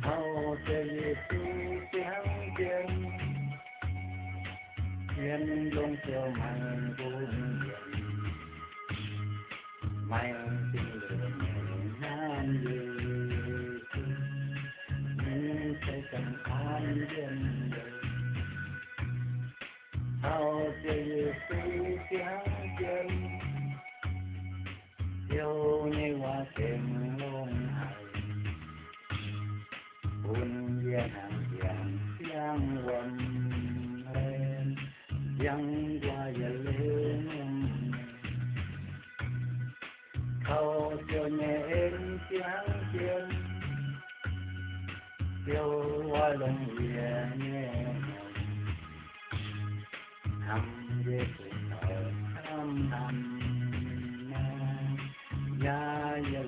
hầu cho Giêsu tiếng tiếng thiên luôn chiều mày vui hiền mày tình lượng nan Giêsu nhưng sẽ chẳng an yên đời hầu cho Giêsu tiếng tiếng yêu như hoa sen luôn hài buồn viên hàng tiền tiếng quần lên dân qua giờ lên khâu cho nhẹ em tiếng tiếng yêu hoa lòng yên nhẹ hầm về cùng thở hầm hầm ya ya